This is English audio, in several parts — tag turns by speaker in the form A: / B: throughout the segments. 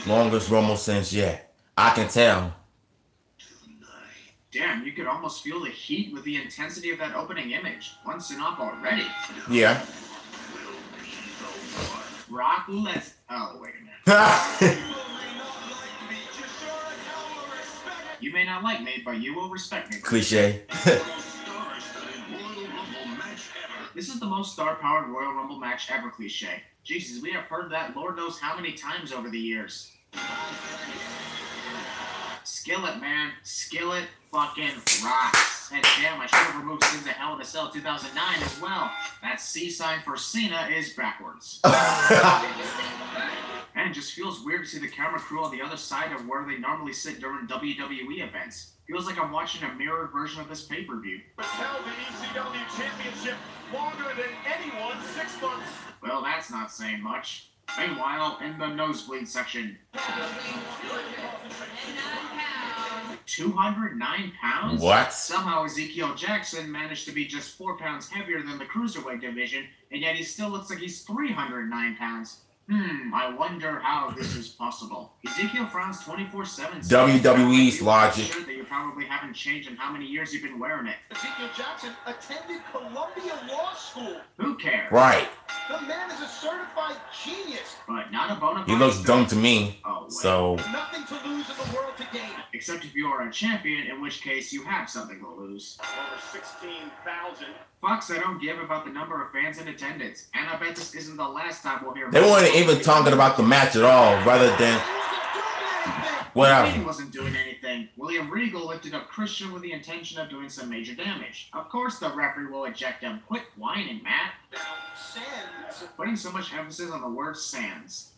A: Longest Rumble since yet. I can tell.
B: Damn, you could almost feel the heat with the intensity of that opening image. One enough already.
A: Yeah.
B: Brock Lesnar. Oh, wait a minute. You may not like me, but you will respect me.
A: Cliche.
B: This is the most star-powered Royal Rumble match ever, cliche. Jesus, we have heard that Lord knows how many times over the years. Skillet, man. Skillet fucking rocks. And damn, I should have removed Sins of Hell in a Cell 2009 as well. That C sign for Cena is backwards. And it just feels weird to see the camera crew on the other side of where they normally sit during WWE events. Feels like I'm watching a mirrored version of this pay-per-view.
C: But held the ECW Championship longer than anyone, 6 months.
B: Well, that's not saying much. Meanwhile, in the nosebleed section. 209 pounds?
A: What?
B: Somehow Ezekiel Jackson managed to be just 4 pounds heavier than the Cruiserweight division, and yet he still looks like he's 309 pounds. I wonder how this is possible. Ezekiel frowns 24/7.
A: WWE's logic.
B: Shirt that you probably haven't changed in how many years you've been wearing it.
C: Ezekiel Jackson attended Columbia Law School.
B: Who cares?
A: Right.
C: The man is a certified genius.
B: But not a bona fide.
A: He looks dumb to me.
B: Oh, wait.
A: So.
C: Nothing to lose in the world to gain.
B: Except if you are a champion, in which case you have something to lose.
C: Over 16,000.
B: Fucks, I don't give about the number of fans in attendance. And I bet this isn't the last time we'll hear.
A: They weren't even talking about the match at all, rather than whatever.
B: He wasn't doing anything. William Regal lifted up Christian with the intention of doing some major damage. Of course the referee will eject him. Quit whining, Matt.
C: Now, Sands.
B: Putting so much emphasis on the word Sands.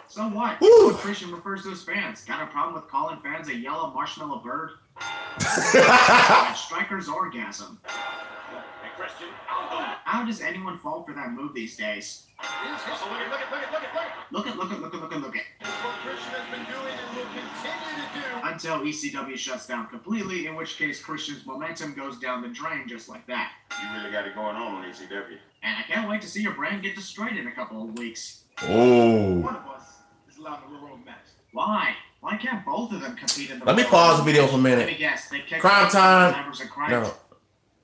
B: So what? What Christian refers to his fans. Got a problem with calling fans a yellow marshmallow bird? Like Striker's orgasm.
C: Hey, Christian.
B: How does anyone fall for that move these days? Look at.
C: What Christian has been doing and will continue to do.
B: Until ECW shuts down completely, in which case Christian's momentum goes down the drain just like that.
C: You really got it going on ECW.
B: And I can't wait to see your brand get destroyed in a couple of weeks.
A: Oh.
C: One of us is allowed to roll match.
B: Why? Why can't both of them compete in the
A: Let me pause the video for a minute.
B: Let me guess. They kicked
A: Crime Time.
B: members of Crime.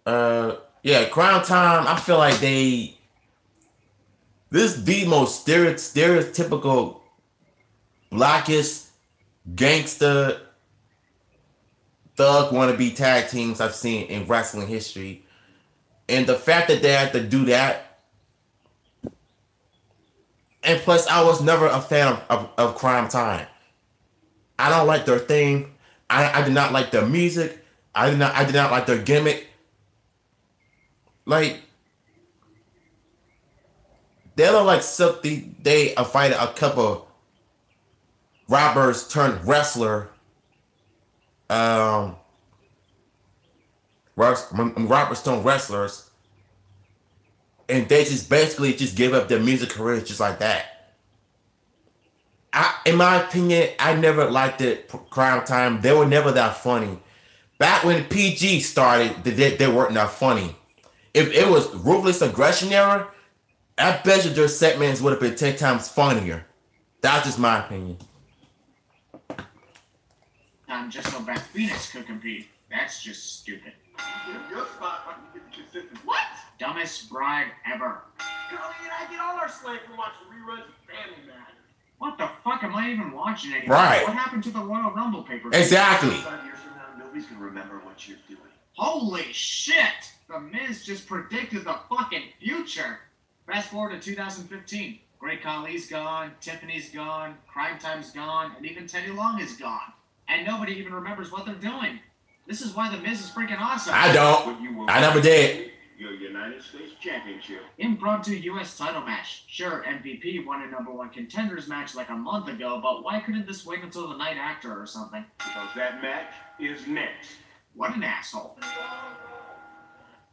A: No. Yeah, Crime Time. I feel like this is the most stereotypical blackest gangster thug wannabe tag teams I've seen in wrestling history. And the fact that they had to do that, and plus I was never a fan of Crime Time. I don't like their theme. I did not like their music. I did not like their gimmick. Like, they look like something they fight a couple robbers turned wrestler. Robbers turned wrestlers, and they just basically just give up their music careers just like that. In my opinion, I never liked it. Crime Time. They were never that funny. Back when PG started, they weren't that funny. If it was Ruthless Aggression era, I bet you their segments would have been 10 times funnier. That's just my opinion.
B: Just so Beth Phoenix could compete. That's just stupid.
C: Your spot, I can get consistent.
B: What? Dumbest bride ever.
C: Girlie and I get all our slack from watching reruns of Family Matters.
B: What the fuck am I even watching anymore?
A: Right.
B: What happened to the Royal Rumble paper?
A: Exactly.
C: 5 years from now, nobody's gonna remember what you're doing.
B: Holy shit! The Miz just predicted the fucking future. Fast forward to 2015. Great Khali's gone, Tiffany's gone, Crime Time's gone, and even Teddy Long is gone. And nobody even remembers what they're doing. This is why the Miz is freaking awesome.
A: I don't. I never did.
C: Your United States Championship.
B: Impromptu U.S. title match. Sure, MVP won a #1 contenders match like a month ago, but why couldn't this wait until the night after or something?
C: Because that match is next.
B: What an asshole.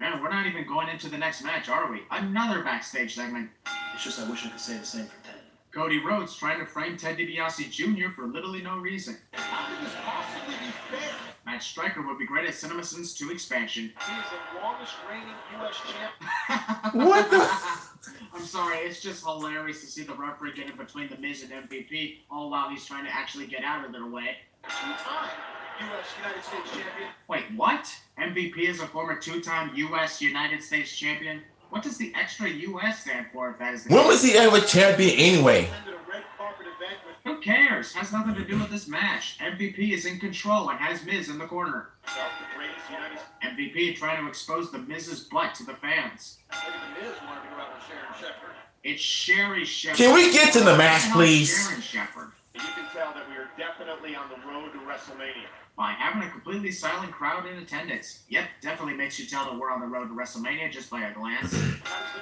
B: Man, we're not even going into the next match, are we? Another backstage segment.
D: It's just I wish I could say the same for Ted.
B: Cody Rhodes trying to frame Ted DiBiase Jr. for literally no reason.
C: How can this possibly be fair?
B: Matt Striker would be great at CinemaSins 2 expansion.
C: He is the longest reigning U.S. champ.
A: What the?
B: I'm sorry, it's just hilarious to see the referee get in between The Miz and MVP, all while he's trying to actually get out of their way.
D: Two-time U.S. United States champion.
B: Wait, what? MVP is a former two-time U.S. United States champion? What does the extra U.S. stand for if that is the
A: When was he ever champion anyway?
D: Attended a red carpet event with
B: Who cares? Has nothing to do with this match. MVP is in control and has Miz in the corner.
D: the greatest United States.
B: MVP trying to expose the Miz's butt to the fans.
D: Look at the Miz wanted to go out with Sharon Shepherd.
B: It's Sherry Shepherd.
A: Can we get to the match,
B: Hell,
A: please?
B: Sharon Shepherd.
C: You can tell that we are definitely on the road to WrestleMania.
B: By having a completely silent crowd in attendance. Yep, definitely makes you tell that we're on the road to WrestleMania just by a glance.
D: Now, does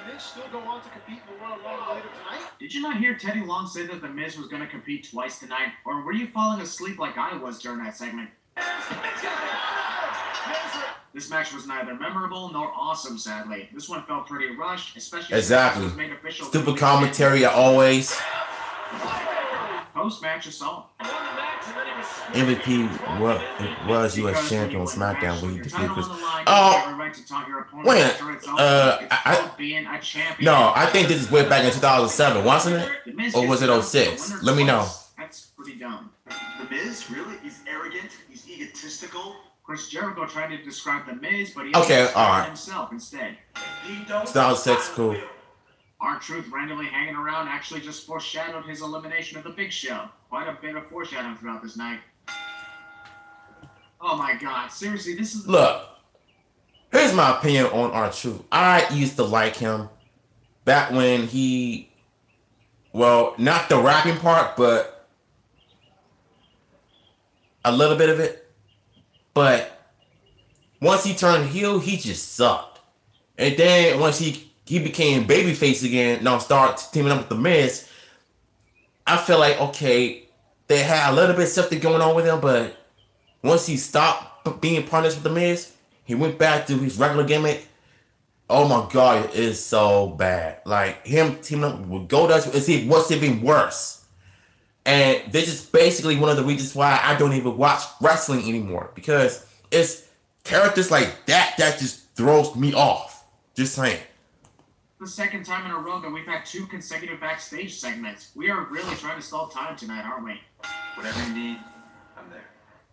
D: the Miz still go on to compete in the Royal Rumble later tonight?
B: Did you not hear Teddy Long say that The Miz was going to compete twice tonight? Or were you falling asleep like I was during that segment? This match was neither memorable nor awesome, sadly. This one felt pretty rushed, especially
A: Exactly.
B: since it was made official
A: Stupid commentary always.
B: Post-match assault.
A: MVP was U.S.
B: Because
A: champion on
B: when you win a
A: SmackDown
B: match
A: when he
B: with your
A: defeated
B: title
A: Chris.
B: on the line,
A: Oh,
B: you have a right to taunt your opponent
A: wait,
B: after it's over. It's
A: I-
B: called being a champion.
A: No, I think this is way back in 2007, wasn't it?
B: The Miz
A: Or was
B: gets
A: it
B: announced the
A: 06?
B: winner
A: Let me know.
B: twice. That's pretty dumb.
D: The Miz? Really? He's arrogant? He's egotistical?
B: Chris Jericho tried to describe The Miz, but he
A: Okay,
B: described
A: alright.
B: himself instead.
D: He don't
A: 2006, cool.
B: R-Truth randomly hanging around actually just foreshadowed his elimination of the Big Show. Quite a bit of foreshadowing throughout this night. Oh my god, seriously, this is...
A: Look, here's my opinion on R-Truth. I used to like him back when he, well, not the rapping part, but a little bit of it. But once he turned heel, he just sucked. And then once he became babyface again, now start teaming up with The Miz, I feel like, okay, they had a little bit of something going on with him, but once he stopped being partners with The Miz, he went back to his regular gimmick. Oh my God, it is so bad. Like, him teaming up with Goldust, what's even worse. And this is basically one of the reasons why I don't even watch wrestling anymore. Because it's characters like that just throws me off. Just saying.
B: The second time in a row that we've had 2 consecutive backstage segments. We are really trying to stall time tonight, aren't we?
D: Whatever you need, I'm there.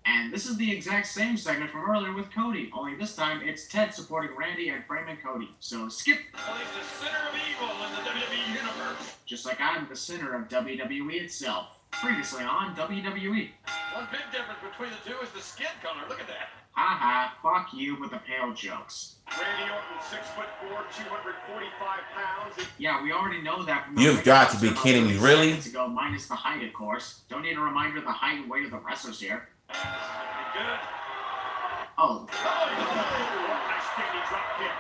B: And this is the exact same segment from earlier with Cody, only this time it's Ted supporting Randy and framing Cody. So skip.
C: Well, he's the center of evil in the WWE Universe.
B: Just like I'm the center of WWE itself. Previously on WWE.
C: One big difference between the two is the skin color. Look at that.
B: Haha, fuck you with the pale jokes.
C: Randy Orton, 6'4", 245 pounds.
B: Yeah, we already know that from
A: You've got to be kidding me, really?
B: seconds ago, minus the height, of course. Don't need a reminder of the height and weight of the wrestlers here.
C: Good.
B: Oh,
C: Nice standing drop kick.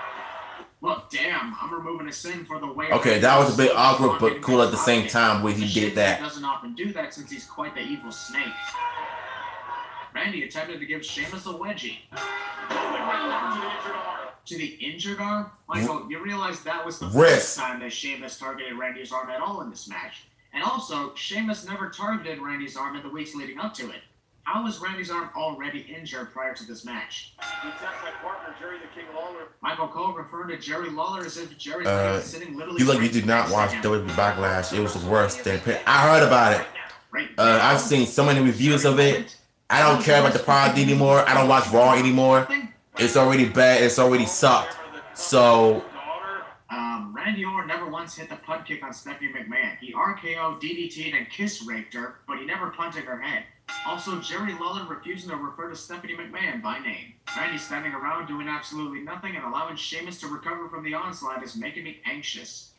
B: well, damn, I'm removing a sin for the way.
A: Okay, that was a bit awkward, but cool at the same time when he
B: It's a shame
A: did that.
B: He doesn't often do that since he's quite the evil snake. Randy attempted to give Sheamus a wedgie. To the injured arm? Michael, you realize that was the
A: Wrist.
B: first time that Sheamus targeted Randy's arm at all in this match. And also, Sheamus never targeted Randy's arm in the weeks leading up to it. How was Randy's arm already injured prior to this match?
C: He attacked my partner, Jerry the King Lawler.
B: Michael Cole referring to Jerry Lawler as if Jerry's sitting literally...
A: You look, you did not watch WWE Backlash. It was the worst thing. I heard about it.
B: Right
A: I've seen so many reviews of it. I don't care about the product anymore. I don't watch Raw anymore. It's already bad. It's already sucked. So,
B: Randy Orton never once hit the punt kick on Stephanie McMahon. He RKO, DDT'd, and kiss raped her, but he never punted her head. Also, Jerry Lawler refusing to refer to Stephanie McMahon by name. Randy standing around doing absolutely nothing and allowing Sheamus to recover from the onslaught is making me anxious.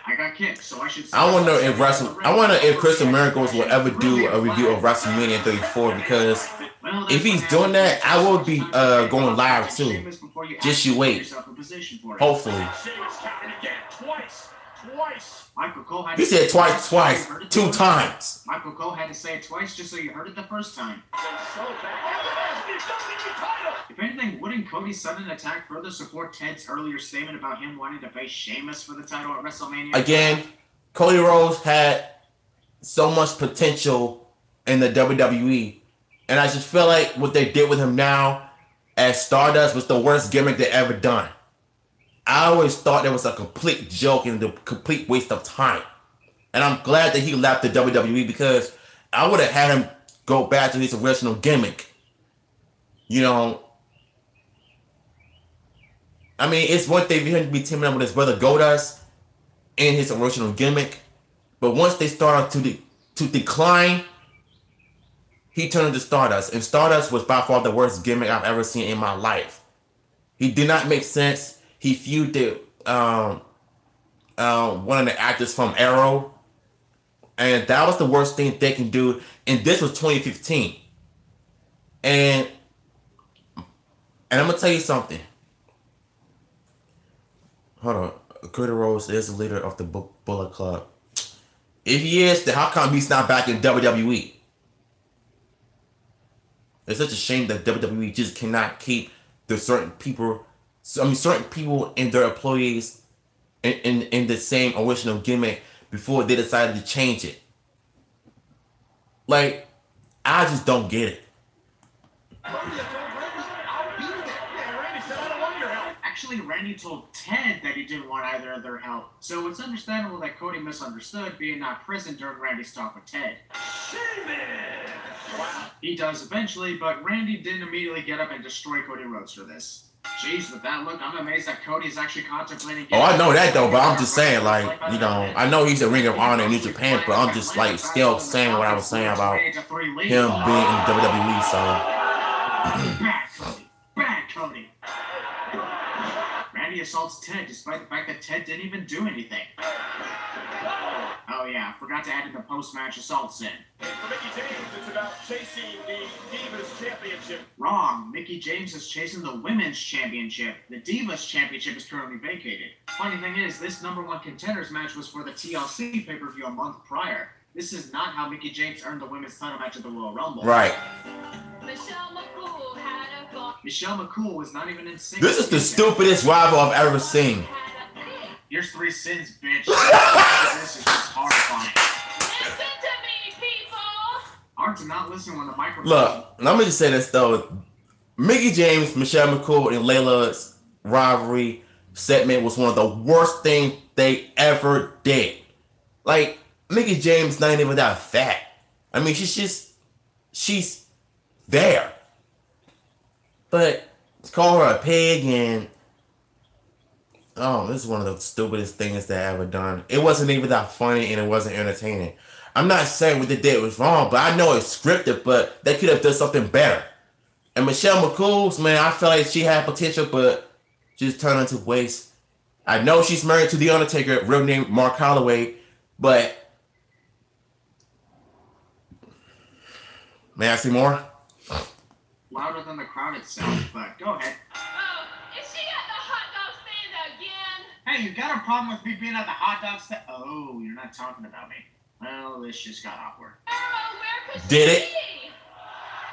B: I got kicked, so I should...
A: I wonder if Christian Miracles will ever do a review of WrestleMania 34, because if he's doing that, I will be going live too. Just you wait. Hopefully.
C: Sheamus countered again, twice.
B: Michael Cole had
A: He
B: to say
A: said twice,
B: you heard it the
A: 2
B: first time.
A: times.
B: Michael Cole had to say it twice just so you heard it the first time.
C: So back. Title.
B: If anything, wouldn't Cody's sudden attack further support Ted's earlier statement about him wanting to face Sheamus for the title at WrestleMania?
A: Again, Cody Rhodes had so much potential in the WWE, and I just feel like what they did with him now as Stardust was the worst gimmick they ever done. I always thought that was a complete joke and a complete waste of time. And I'm glad that he left the WWE because I would have had him go back to his original gimmick. You know, I mean, it's one thing for him to be teaming up with his brother Goldust in his original gimmick, but once they started to decline, he turned into Stardust, and Stardust was by far the worst gimmick I've ever seen in my life. He did not make sense. He feuded one of the actors from Arrow, and that was the worst thing they can do. And this was 2015, and I'm gonna tell you something. Hold on. Cody Rhodes is the leader of the Bullet Club. If he is, then how come he's not back in WWE? It's such a shame that WWE just cannot keep certain people and their employees in the same original gimmick before they decided to change it. Like, I just don't get it.
B: Actually, Randy told Ted that he didn't want either of their help, so it's understandable that Cody misunderstood being not present during Randy's talk with Ted. He does eventually, but Randy didn't immediately get up and destroy Cody Rhodes for this. Jeez, with that look, I'm amazed that Cody's actually contemplating...
A: Oh, I know that though, but I'm just saying, like, you know, I know he's a Ring of Honor in New Japan, but I'm just, like, still saying what I was saying about him being in WWE, so...
B: Bad Cody. Bad Cody. Randy assaults Ted despite the fact that Ted didn't even do anything. Oh yeah, forgot to add in the post-match assault sin.
C: And for Mickie James, it's about chasing the Divas Championship.
B: Wrong. Mickie James is chasing the Women's Championship. The Divas Championship is currently vacated. Funny thing is, this #1 contenders match was for the TLC pay-per-view a month prior. This is not how Mickie James earned the women's title match at the Royal Rumble.
A: Right.
E: Michelle McCool had a ball.
B: Michelle McCool was not even in sync.
A: This is the stupidest rival I've ever seen.
B: Here's 3 sins, bitch. This is just horrifying.
E: Listen to me, people.
B: Hard to not listen when the microphone...
A: Look, let me just say this though. Mickie James, Michelle McCool, and Layla's rivalry segment was one of the worst things they ever did. Like, Mickie James not even that fat. I mean, she's there. But call her a pig and... Oh, this is one of the stupidest things they ever done. It wasn't even that funny and it wasn't entertaining. I'm not saying what they did was wrong, but I know it's scripted, but they could have done something better. And Michelle McCool's, man, I feel like she had potential, but just turned into waste. I know she's married to The Undertaker, real name Mark Holloway, but... May I see more?
B: Louder than the crowd itself, but go ahead.
E: Oh, is she at the hot dog stand again?
B: Hey, you got a problem with me being at the hot dog stand? Oh, you're not talking about me. Well, this just got awkward.
E: Arrow, where could
A: Did
E: she
A: it?
E: be?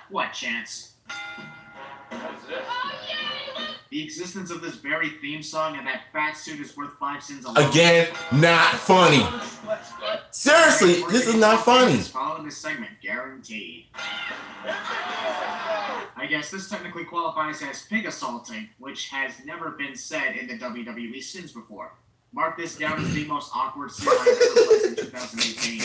B: What chance?
E: Oh, yay, look.
B: The existence of this very theme song and that fat suit is worth 5 sins alone.
A: Again, not funny. Seriously, this is not funny.
B: Following this segment, guaranteed. I guess this technically qualifies as pig assaulting, which has never been said in the WWE since before. Mark this down as the most awkward scene I've ever placed in 2018.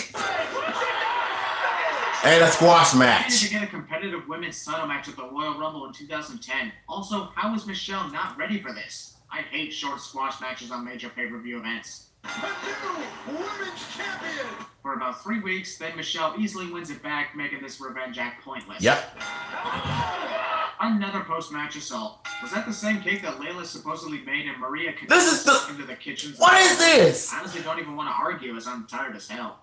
A: And a squash
B: I
A: match.
B: needed to get a competitive women's title match at the Royal Rumble in 2010. Also, how is Michelle not ready for this? I hate short squash matches on major pay-per-view events.
C: The new Women's Champion.
B: For about 3 weeks, then Michelle easily wins it back, making this revenge act pointless.
A: Yep.
B: Another post-match assault. Was that the same cake that Layla supposedly made and Maria
A: This is the-
B: into the kitchen?
A: What is this?
B: I honestly don't even want to argue as I'm tired as hell.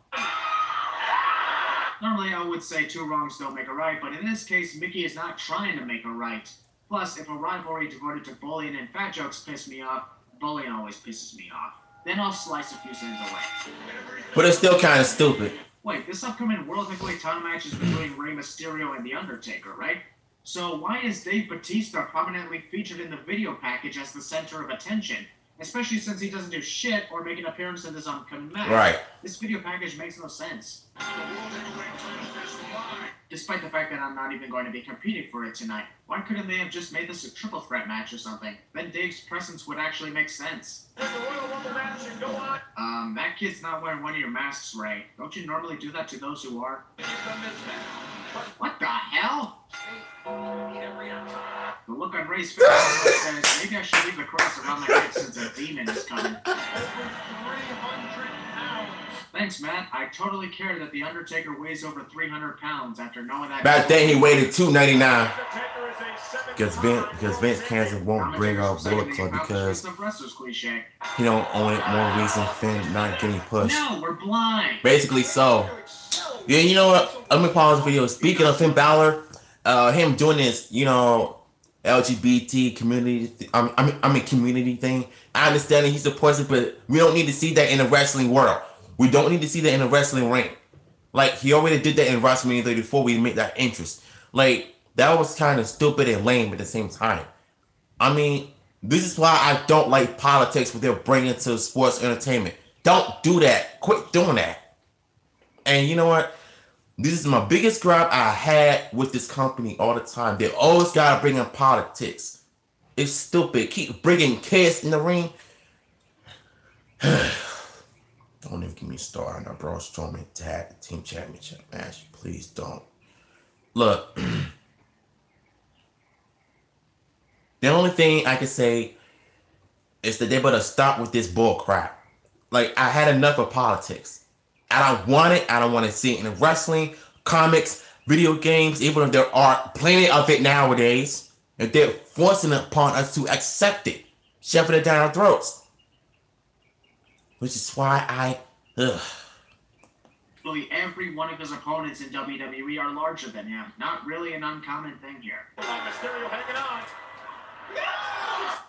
B: Normally I would say 2 wrongs don't make a right, but in this case, Mickie is not trying to make a right. Plus, if a rivalry devoted to bullying and fat jokes piss me off, bullying always pisses me off. Then I'll slice a few sins away.
A: But it's still kind of stupid.
B: Wait, this upcoming World Heavyweight title match is between Rey Mysterio and The Undertaker, right? So why is Dave Bautista prominently featured in the video package as the center of attention? especially since he doesn't do shit or make an appearance in this upcoming match.
A: Right.
B: This video package makes no sense. Despite the fact that I'm not even going to be competing for it tonight. Why couldn't they have just made this a triple threat match or something? Then Dave's presence would actually make sense. That kid's not wearing one of your masks, Ray. Don't you normally do that to those who are? What the hell? The look on Ray's face says, maybe I should leave the cross around my head since a demon is coming. Thanks, Matt. I totally care that The Undertaker weighs over 300 pounds after knowing that.
A: Back then, he weighed 299. Because Vince Kansas won't bring out Bullet Club because he don't own it. More reason Finn not getting pushed.
B: No, we're blind.
A: Basically, so. Yeah, you know what? Let me pause the video. Speaking of Finn Balor, him doing this, you know, LGBT community, community thing. I understand that he's a person, but we don't need to see that in the wrestling world. We don't need to see that in the wrestling ring. Like, he already did that in WrestleMania 34. We made that interest. Like, that was kind of stupid and lame at the same time. I mean, this is why I don't like politics when they're bringing to sports entertainment. Don't do that. Quit doing that. And you know what? This is my biggest gripe I had with this company all the time. They always got to bring in politics. It's stupid. Keep bringing kids in the ring. Don't even get me started on a Braun Strowman Tag Team Championship match. Please don't. Look. The only thing I can say is that they better stop with this bull crap. Like, I had enough of politics. I don't want it. I don't want to see it in wrestling, comics, video games, even if there are plenty of it nowadays. If they're forcing it upon us to accept it, shoving it down our throats. Which is why
B: every one of his opponents in WWE are larger than him. Not really an uncommon thing here.
C: Mysterio hanging on.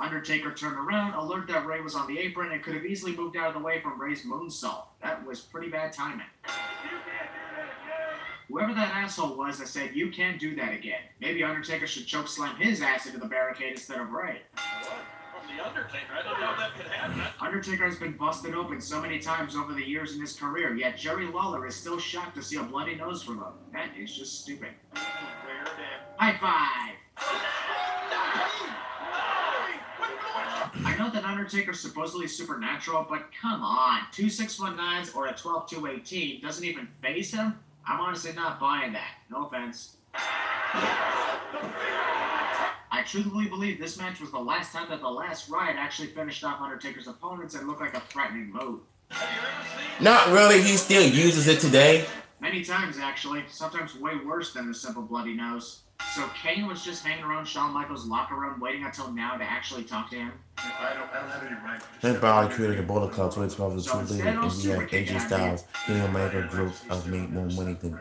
B: Undertaker turned around, alert that Ray was on the apron, and could have easily moved out of the way from Ray's moonsault. That was pretty bad timing. Whoever that asshole was that said, you can't do that again. Maybe Undertaker should chokeslam his ass into the barricade instead of Ray.
C: From the Undertaker, I didn't know that could happen.
B: Undertaker has been busted open so many times over the years in his career, yet Jerry Lawler is still shocked to see a bloody nose from him. That is just stupid. High five! I know that Undertaker's supposedly supernatural, but come on. 2 619s or a 12-218 doesn't even face him? I'm honestly not buying that. No offense. I truthfully believe this match was the last time that The Last Ride actually finished off Undertaker's opponents and looked like a threatening move.
A: not really. He still uses it today.
B: Many times, actually. Sometimes way worse than the simple bloody nose. So Kane was just hanging around Shawn Michaels' locker room waiting until now to actually talk to him?
D: I don't have any right.
A: Finn Balor created the Bullet Club 2012 as a
B: So
A: two-leader,
B: instead,
A: and
B: I'll
A: we had
B: super kick
A: AJ
B: out
A: Styles, Kenny Omega group of made more money than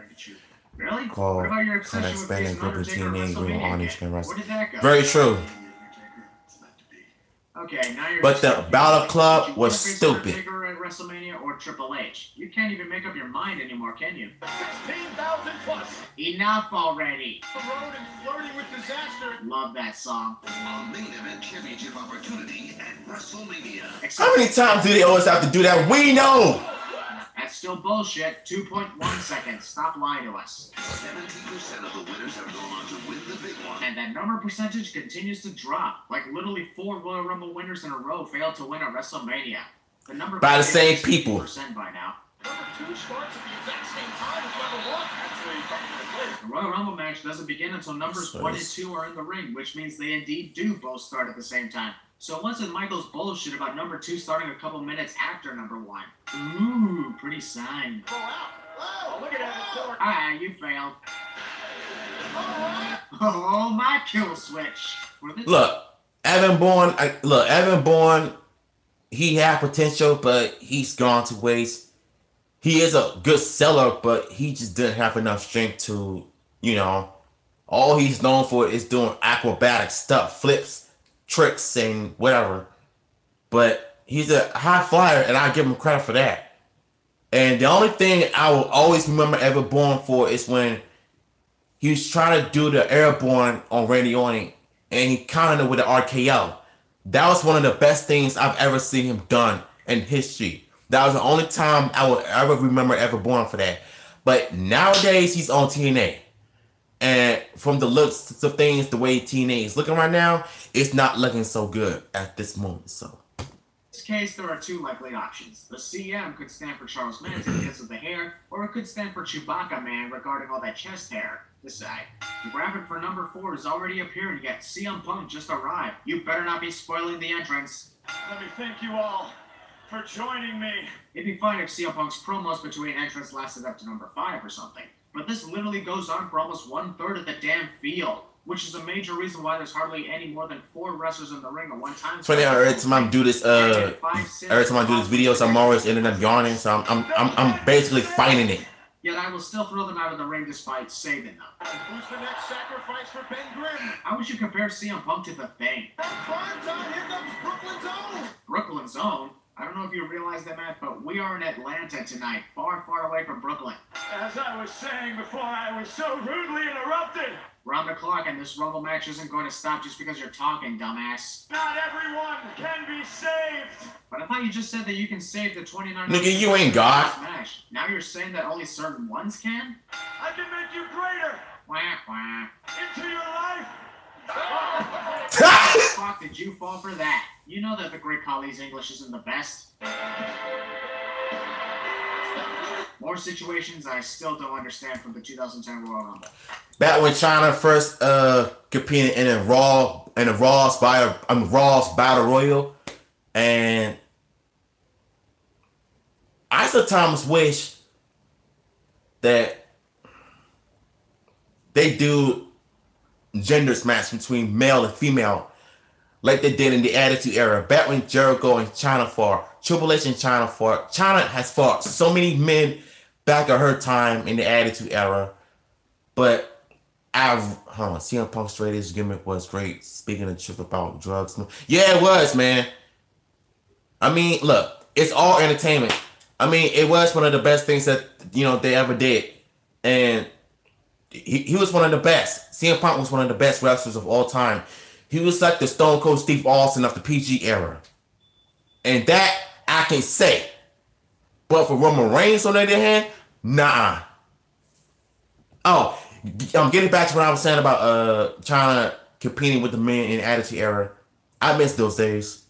B: Really?
A: called
B: What about your obsession with
A: expanding
B: facing
A: group of
B: Undertaker at
A: TNA group
B: WrestleMania
A: on
B: again?
A: each man
B: Where
A: wrestling.
B: did that go?
A: Very true.
B: Okay, now you're
A: But
B: just
A: the
B: confused.
A: Balor Club
B: Did you
A: was
B: wanna face
A: stupid.
B: Undertaker at WrestleMania or Triple H? You can't even make up your mind anymore, can you?
C: 16,000 plus.
B: Enough already.
C: The road and flirting with disaster.
B: Love that song.
D: A main event championship opportunity at WrestleMania.
A: How many times do they always have to do that? We know.
B: That's still bullshit. 2.1 seconds. Stop lying to us.
D: 70% of the winners are going on to win the big one.
B: And that number percentage continues to drop. Like literally 4 Royal Rumble winners in a row failed to win at WrestleMania. The number
A: By the
B: is
A: same people.
B: 60% by now.
C: Number 2 starts at the exact same time as number 1. Actually, coming
B: The Royal Rumble match doesn't begin until numbers
A: So
B: 1 and
A: it's-
B: 2 are in the ring, which means they indeed do both start at the same time. So what's with Michael's bullshit about number 2 starting a couple minutes after number 1? Ooh, pretty sign.
C: Go out. Oh, look at that report.
B: Ah, you failed. Oh, my kill switch.
A: Look, Evan Bourne, he had potential, but he's gone to waste. He is a good seller, but he just didn't have enough strength to, all he's known for is doing acrobatic stuff, flips, tricks, and whatever. But he's a high flyer, and I give him credit for that. And the only thing I will always remember Evan Bourne for is when he was trying to do the airborne on Randy Orton, and he countered it with an RKO. that was one of the best things I've ever seen him done in history. That was the only time I will ever remember ever born for that. But nowadays he's on TNA. And from the looks of things, the way TNA is looking right now, it's not looking so good at this moment. So
B: In this case, there are two likely options. The CM could stand for Charles Manson because of the hair, or it could stand for Chewbacca Man regarding all that chest hair. Decide. The graphic for number 4 is already appearing, yet CM Punk just arrived. You better not be spoiling the entrance.
C: Let me thank you all for joining me.
B: It'd be fine if CM Punk's promos between entrance lasted up to number 5 or something. But this literally goes on for almost 1/3 of the damn field, which is a major reason why there's hardly any more than 4 wrestlers in the ring at one time.
A: it's funny how every time I do this videos, I'm always ending up yawning, so I'm basically fighting it.
B: Yet I will still throw them out of the ring despite saving them.
C: Who's the next sacrifice for Ben Grimm?
B: How would you compare CM Punk to The Thing?
C: Prime time, here comes Brooklyn's own.
B: Brooklyn's own? I don't know if you realize that, Matt, but we are in Atlanta tonight, far, far away from Brooklyn.
C: As I was saying before, I was so rudely interrupted.
B: Round the clock, and this Rumble match isn't going to stop just because you're talking, dumbass.
C: Not everyone can be saved.
B: But I thought you just said that you can save the 29...
A: Nigga, you ain't God.
B: Smash. Now you're saying that only certain ones can?
C: I can make you greater
B: Wah, wah.
C: into your life.
B: How the fuck did you fall for that? You know that the Great Khali's English isn't the best. More situations I still don't understand from the 2010 Royal Rumble.
A: Back when China first competed in a Raw's Battle Royal, and I sometimes wish that they do genders match between male and female like they did in the Attitude Era. Back when Jericho and China fought, Triple H and China fought. China has fought so many men back at her time in the Attitude Era, but CM Punk's straight edge gimmick was great. Speaking of truth about drugs, yeah, it was, man. I mean, look, it's all entertainment. I mean, it was one of the best things that they ever did, and he was one of the best. CM Punk was one of the best wrestlers of all time. He was like the Stone Cold Steve Austin of the PG era, and that I can say. But for Roman Reigns, on the other hand, nah. Oh, I'm getting back to what I was saying about China competing with the men in the Attitude Era. I miss those days.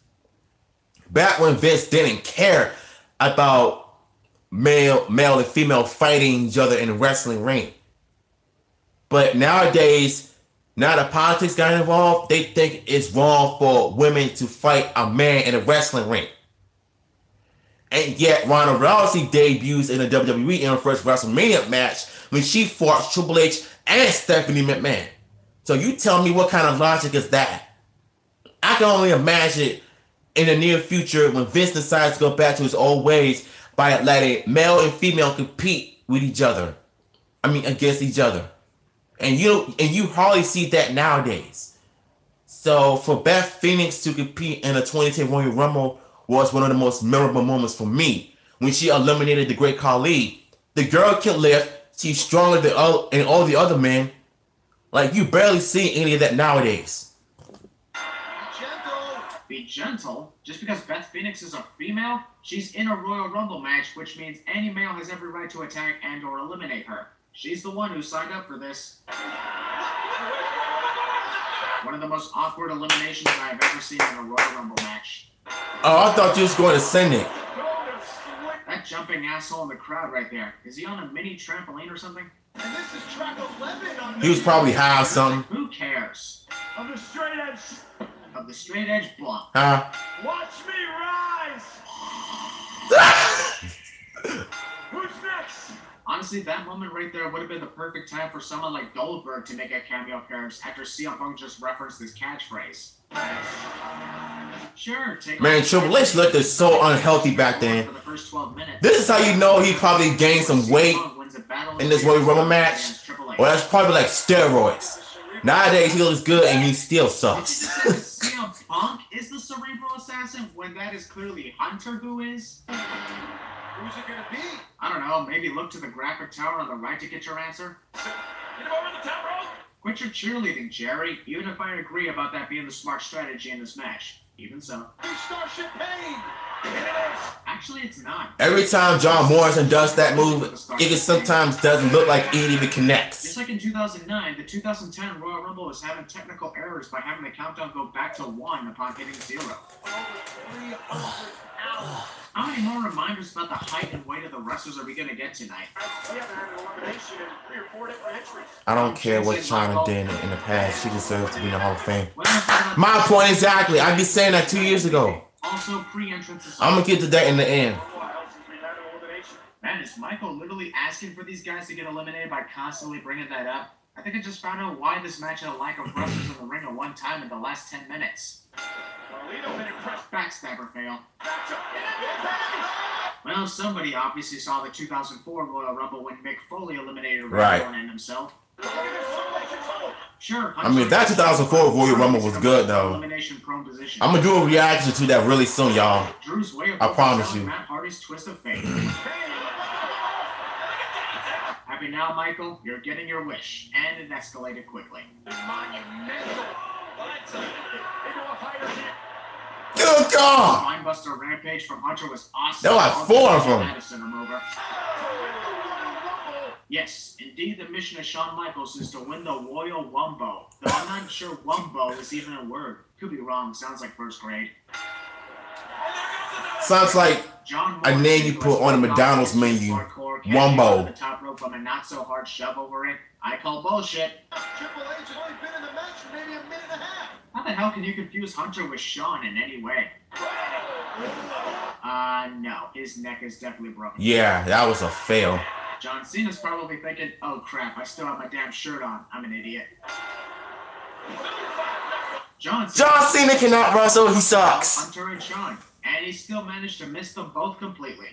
A: Back when Vince didn't care about male and female fighting each other in the wrestling ring. But nowadays, now that politics got involved, they think it's wrong for women to fight a man in a wrestling ring. And yet, Ronda Rousey debuts in the WWE in her first WrestleMania match when she fought Triple H and Stephanie McMahon. So you tell me what kind of logic is that? I can only imagine in the near future when Vince decides to go back to his old ways by letting male and female compete with each other. I mean, against each other. And you hardly see that nowadays. So for Beth Phoenix to compete in a 2010 Royal Rumble was one of the most memorable moments for me. When she eliminated the Great Khali, the girl can lift. She's stronger than all the other men. Like, you barely see any of that nowadays.
B: Be gentle? Just because Beth Phoenix is a female, she's in a Royal Rumble match, which means any male has every right to attack and or eliminate her. She's the one who signed up for this. One of the most awkward eliminations I've ever seen in a Royal Rumble match.
A: Oh, I thought you was going to send it.
B: That jumping asshole in the crowd right there. Is he on a mini trampoline or something?
C: And this is track 11 on
A: He was probably high or something.
B: Who cares?
C: of the straight edge.
B: Of the straight edge block.
A: Huh?
C: Watch me rise. Who's next?
B: Honestly, that moment right there would have been the perfect time for someone like Goldberg to make a cameo appearance after CM Punk just referenced his catchphrase. Sure, take
A: Man, Triple H looked so unhealthy back then.
B: For the first 12 minutes.
A: This is how you know he probably gained some weight in this Royal Rumble match. Well, that's probably like steroids. Nowadays, he looks good and he still sucks.
B: CM Punk is the cerebral assassin when that is clearly Hunter who is?
C: Who's it gonna be?
B: I don't know, maybe look to the graphic tower on the right to get your answer.
C: Get him over the top rope.
B: Quit your cheerleading, Jerry, even if I agree about that being the smart strategy in this match. Even so.
C: Starship Pain.
B: Actually, it's not.
A: Every time John Morrison does that move, it sometimes doesn't look like it even connects.
B: Just like in 2009, the 2010 Royal Rumble was having technical errors by having the countdown go back to 1 upon hitting 0. How many more reminders about the height and weight of the wrestlers are we going to get tonight?
C: We haven't had an elimination in 3 or 4 different entries.
A: I don't care what Chyna did in the past. She deserves to be in the Hall of Fame.
B: What else about
A: My point exactly. I'd be saying that 2 years ago.
B: Also, pre-entrance.
A: I'm going to get to that in the end.
C: A while since we've had an elimination.
B: Man, is Michael literally asking for these guys to get eliminated by constantly bringing that up? I think I just found out why this match had a lack of wrestlers in the ring at one time in the last 10 minutes.
C: Carlito been impressed.
B: Backstabber fail.
C: Back to
B: Well, somebody obviously saw the 2004 Royal Rumble when Mick Foley eliminated
A: Right.
B: Red and himself.
C: Look at this Sunday control.
B: Sure.
A: I mean, that 2004 Royal Rumble was good, though.
B: Elimination prone position.
A: I'm going to do a reaction to that really soon, y'all.
B: Drew's way
A: I promise
B: overselling
A: you.
B: Matt Hardy's twist of fate. Happy now, Michael? You're getting your wish, and it escalated quickly.
C: Monumental. Into a higher gear.
A: Good God!
B: Mindbuster Rampage from Hunter was awesome.
A: There were like 4 of them.
B: Madison remover. Yes, indeed, the mission of Shawn Michaels is to win the Royal Rumble. Though I'm not sure Wumbo is even a word. Could be wrong. Sounds like first grade.
A: Sounds like
B: John
A: a name you put on a McDonald's menu. Wumbo.
B: The top rope from a not so hard shove over it. I call bullshit.
C: Triple H has only been in the match for maybe a minute and a half.
B: How the hell can you confuse Hunter with Shawn in any way? No. His neck is definitely broken.
A: Yeah, that was a fail.
B: John Cena's probably thinking, oh crap, I still have my damn shirt on. I'm an idiot. John
A: Cena cannot wrestle. He sucks.
B: Hunter and Shawn. And he still managed to miss them both completely.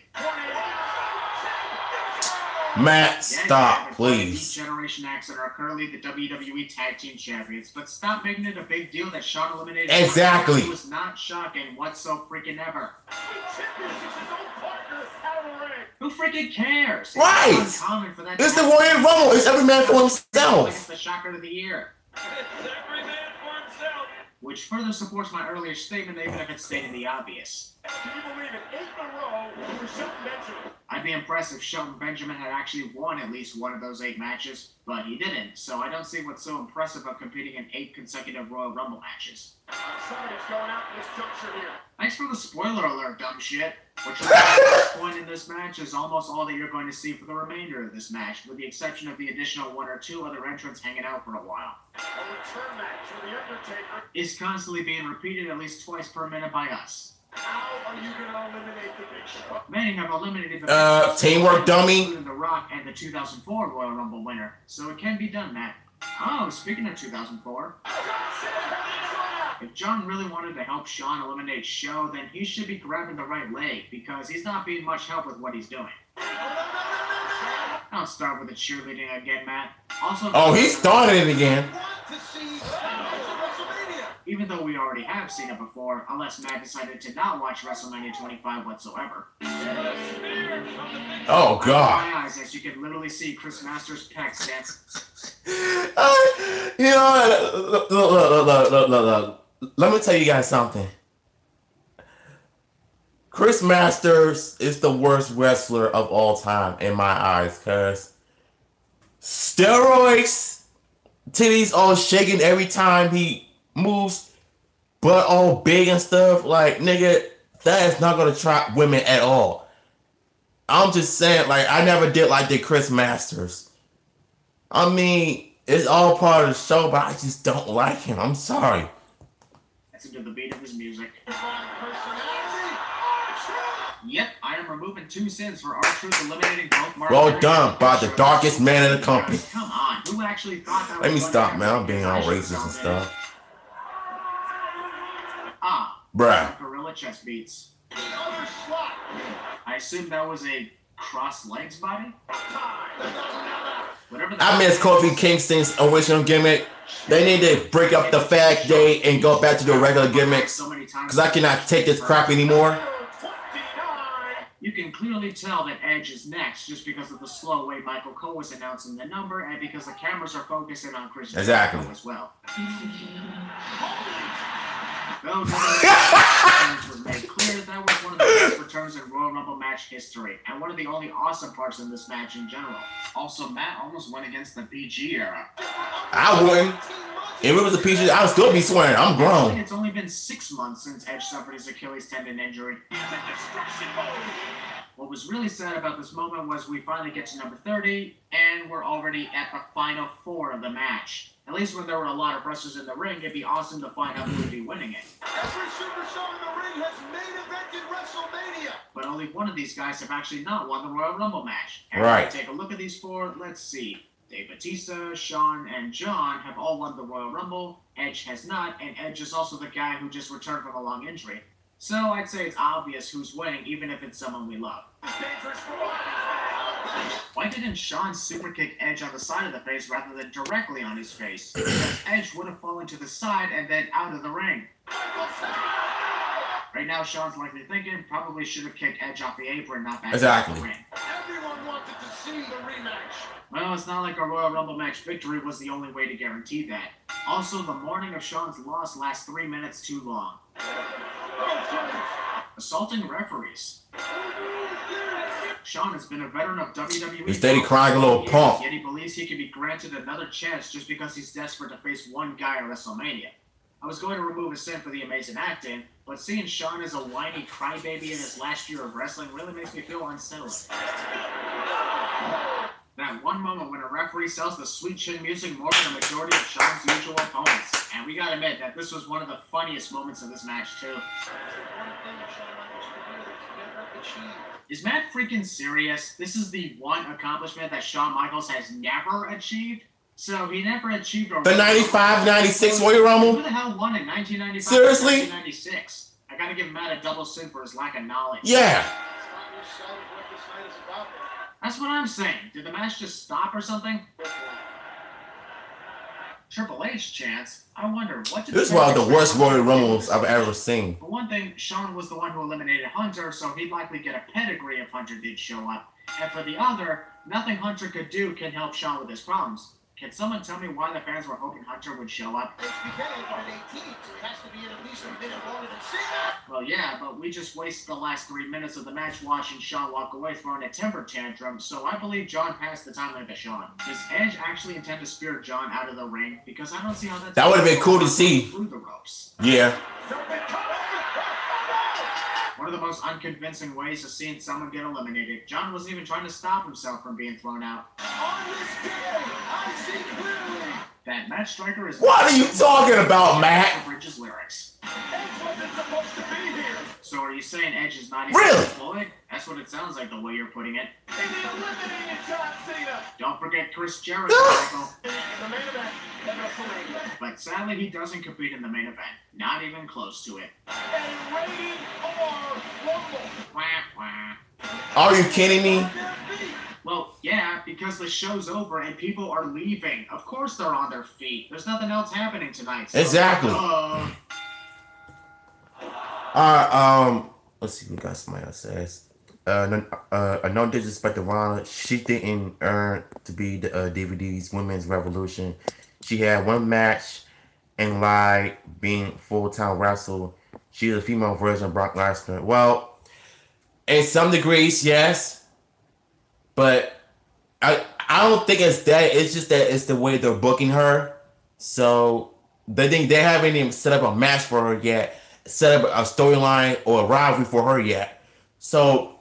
A: Matt,
B: Yes,
A: stop,
B: Beat
A: please.
B: Generation X and are currently the WWE Tag Team Champions, but stop making it a big deal that Shawn eliminated.
A: Exactly.
B: It was not shocking what's so freaking ever. Who freaking cares?
A: Right.
B: It's uncommon for that.
A: It's
B: to
A: the
B: happen.
A: Royal Rumble. It's every man for
B: Like it's
A: himself.
B: the shocker of the year. Which further supports my earlier statement, even if it's stating the obvious.
C: Do you believe it? 8 in a row for Shelton Benjamin.
B: I'd be impressed if Shelton Benjamin had actually won at least one of those 8 matches, but he didn't, so I don't see what's so impressive about competing in 8 consecutive Royal Rumble matches.
C: Somebody's going out in this juncture here.
B: Thanks for the spoiler alert, dumb shit. Which at this point in this match is almost all that you're going to see for the remainder of this match, with the exception of the additional 1 or 2 other entrants hanging out for a while.
C: A return match for The Undertaker.
B: Is constantly being repeated at least twice per minute by us.
C: How are you going to eliminate the Big Show?
B: Many have eliminated the
A: Teamwork dummy.
B: including The Rock and the 2004 Royal Rumble winner, so it can be done, Matt. Oh, speaking of 2004, if John really wanted to help Shawn eliminate Show, then he should be grabbing the right leg, because he's not being much help with what he's doing. Don't start with the cheerleading again, Matt. Also,
A: Oh, he started it again.
C: To see WrestleMania.
B: even though we already have seen it before, unless Matt decided to not watch WrestleMania 25 whatsoever.
A: Oh, God.
B: My eyes, as you can literally see Chris Masters' pecs dance.
A: You know, look. Let me tell you guys something. Chris Masters is the worst wrestler of all time in my eyes, cause steroids, titties all shaking every time he moves, butt all big and stuff. Like, nigga, that is not gonna attract women at all. I'm just saying, like, I never did like the Chris Masters. I mean, it's all part of the show, but I just don't like him. I'm sorry.
B: That's into the beat of his music. Yep, I am removing 2 sins for R-Truth eliminating both Mark
A: Well
B: Henry
A: done
B: and
A: by the
B: Shawn.
A: darkest man in the company.
B: Come on, who actually thought that
A: Let me
B: was
A: stop,
B: going to
A: man. I'm
B: happen?
A: being all
B: I should've
A: racist and
B: known
A: stuff.
B: Ah,
A: Bruh.
B: gorilla chest beats.
C: Another slot.
B: I assume that was a cross legs body? Whatever.
A: I miss Kofi Kingston's original gimmick. They need to break up the Fag Day and go back to the regular gimmicks.
B: So many times.
A: Because I cannot take this crap anymore.
C: 29.
B: You can clearly tell that Edge is next just because of the slow way Michael Cole was announcing the number and because the cameras are focusing on Chris
A: Exactly.
B: Jericho as well. Though it was made clear that was one of the best returns in Royal Rumble match history, and one of the only awesome parts in this match in general. Also, Matt almost went against the PG era.
A: I wouldn't. If it was a PG, I would still be swearing. I'm grown.
B: It's only been 6 months since Edge suffered his Achilles tendon injury. What was really sad about this moment was we finally get to number 30, and we're already at the final 4 of the match. At least when there were a lot of wrestlers in the ring, it'd be awesome to find out who would be winning it.
C: Every superstar in the ring has main evented WrestleMania.
B: But only one of these guys have actually not won the Royal Rumble match. And
A: Right.
B: when we take a look at these 4, let's see. Dave Bautista, Shawn, and John have all won the Royal Rumble. Edge has not, and Edge is also the guy who just returned from a long injury. So I'd say it's obvious who's winning, even if it's someone we love. Why didn't Shawn super kick Edge on the side of the face rather than directly on his face? Because Edge would have fallen to the side and then out of the ring. Right now, Shawn's likely thinking probably should have kicked Edge off the apron, not back
A: Exactly.
B: into the ring.
C: Everyone wanted to see the rematch.
B: Well, it's not like a Royal Rumble match victory was the only way to guarantee that. Also, the mourning of Shawn's loss lasts 3 minutes too long. Assaulting referees. Shawn has been a veteran of WWE.
A: He's steady crying a little
B: years,
A: punk.
B: Yet he believes he can be granted another chance just because he's desperate to face one guy at WrestleMania. I was going to remove his sin for the amazing acting, but seeing Shawn as a whiny crybaby in his last year of wrestling really makes me feel unsettling. That one moment when a referee sells the sweet chin music more than the majority of Shawn's usual opponents. And we gotta admit that this was one of the funniest moments of this match, too. Is Matt freaking serious? This is the one accomplishment that Shawn Michaels has never achieved? So he never achieved a
A: The 95-96 Royal Rumble?
B: Who the hell won in 1995?
A: Seriously?
B: 1996. I gotta give Matt a double sin for his lack of knowledge.
A: Yeah.
B: That's what I'm saying. Did the match just stop or something? Triple H chance. I wonder what did
A: This is one of the worst Royal Rumbles I've ever seen.
B: For one thing, Shawn was the one who eliminated Hunter, so he'd likely get a pedigree if Hunter did show up. And for the other, nothing Hunter could do can help Shawn with his problems. Can someone tell me why the fans were hoping Hunter would show up? Well, yeah, but we just wasted the last 3 minutes of the match watching Shawn walk away throwing a temper tantrum, so I believe John passed the time limit to Shawn. Does Edge actually intend to spear John out of the ring? Because I don't see how that's...
A: That would have been cool to see.
B: Through the ropes.
A: Yeah.
B: One of the most unconvincing ways of seeing someone get eliminated. John wasn't even trying to stop himself from being thrown out.
C: On this day, I see clearly.
B: That Matt Striker is...
A: What are you talking about, Matt?
B: Bridges lyrics.
C: Edge wasn't supposed to be here.
B: So are you saying Edge is not even
A: Really?
B: employed? That's what it sounds like the way you're putting it.
C: They eliminated John Cena.
B: Don't forget Chris Jericho, Michael.
C: In the main event at WrestleMania.
B: But sadly, he doesn't compete in the main event. Not even close to it.
C: A rated R Rumble.
B: Wah, wah.
A: Are you kidding me?
C: Their feet.
B: Well, yeah, because the show's over and people are leaving. Of course they're on their feet. There's nothing else happening tonight. So,
A: Exactly. Let's see what got somebody else says. No disrespect to Rana, she didn't earn to be the DVD's Women's Revolution. She had one match and lied being full-time wrestle. She's a female version of Brock Lesnar. Well, in some degrees, yes. But I don't think it's that. It's just that it's the way they're booking her. So they haven't even set up a match for her yet. Set up a storyline or a rivalry for her yet. So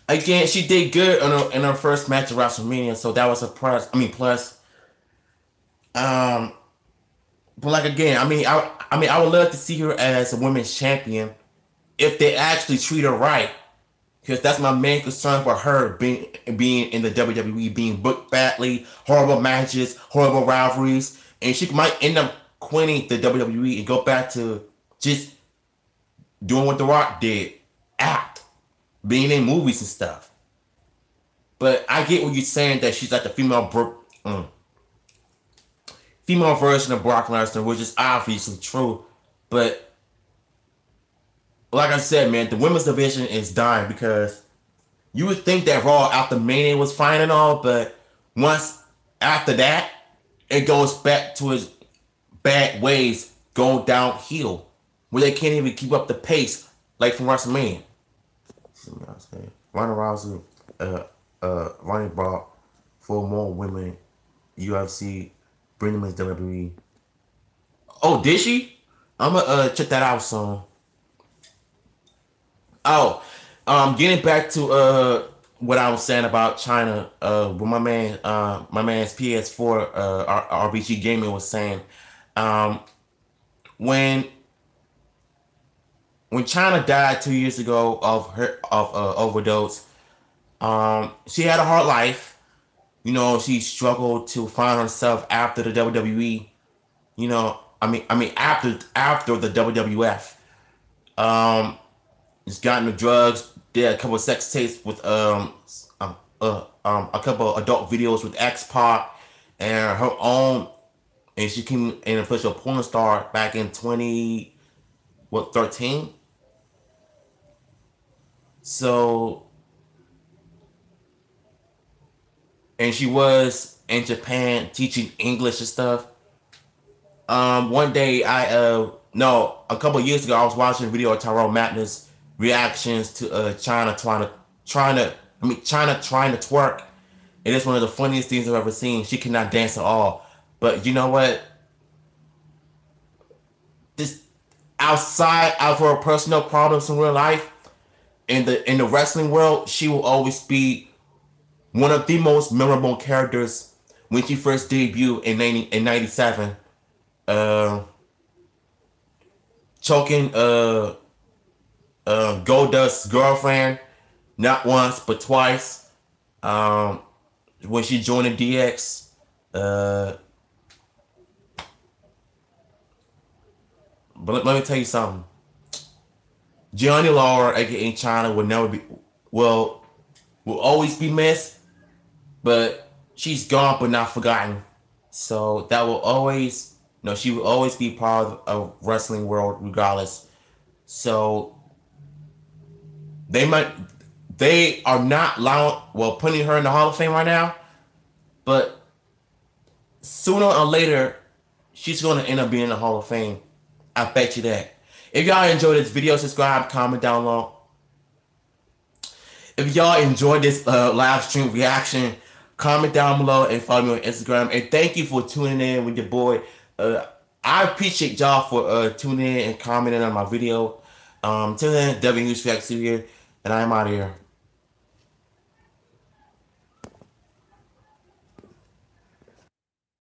A: again, she did good in her first match at WrestleMania, so that was a plus. But like again, I would love to see her as a women's champion if they actually treat her right, because that's my main concern for her being in the WWE, being booked badly, horrible matches, horrible rivalries, and she might end up quitting the WWE and go back to just doing what The Rock did, act, being in movies and stuff. But I get what you're saying, that she's like the female version of Brock Lesnar, which is obviously true. But like I said, man, the women's division is dying, because you would think that Raw after Mania was fine and all, but once after that, it goes back to its bad ways, go downhill. where they can't even keep up the pace like from WrestleMania. Ronda Rousey, Ronnie brought 4 more women UFC, bring them into WWE. Oh, did she? I'm gonna check that out soon. Oh, getting back to what I was saying about China, what my man's PS4 RBG Gaming was saying, when China died 2 years ago of overdose, she had a hard life. You know, she struggled to find herself after the WWE. You know, I mean after the WWF. Just got into drugs. Did a couple of sex tapes with a couple of adult videos with X-Pac and her own, and she became an official porn star back in 2013. So, and she was in Japan teaching English and stuff. One day a couple of years ago, I was watching a video of Tyrone Madness reactions to China trying to twerk. It is one of the funniest things I've ever seen. She cannot dance at all. But you know what? This outside of her personal problems in real life, in the wrestling world, she will always be one of the most memorable characters when she first debuted in 97. Choking Goldust's girlfriend, not once but twice. When she joined the DX, but let me tell you something. Johnny Lawler, aka China, will always be missed, but she's gone but not forgotten. So that will always, she will always be part of wrestling world regardless. So they are not putting her in the Hall of Fame right now, but sooner or later, she's going to end up being in the Hall of Fame. I bet you that. If y'all enjoyed this video, subscribe, comment down below. If y'all enjoyed this live stream reaction, comment down below and follow me on Instagram. And thank you for tuning in with your boy. I appreciate y'all for tuning in and commenting on my video. Till then, W News React here, and I'm out of here.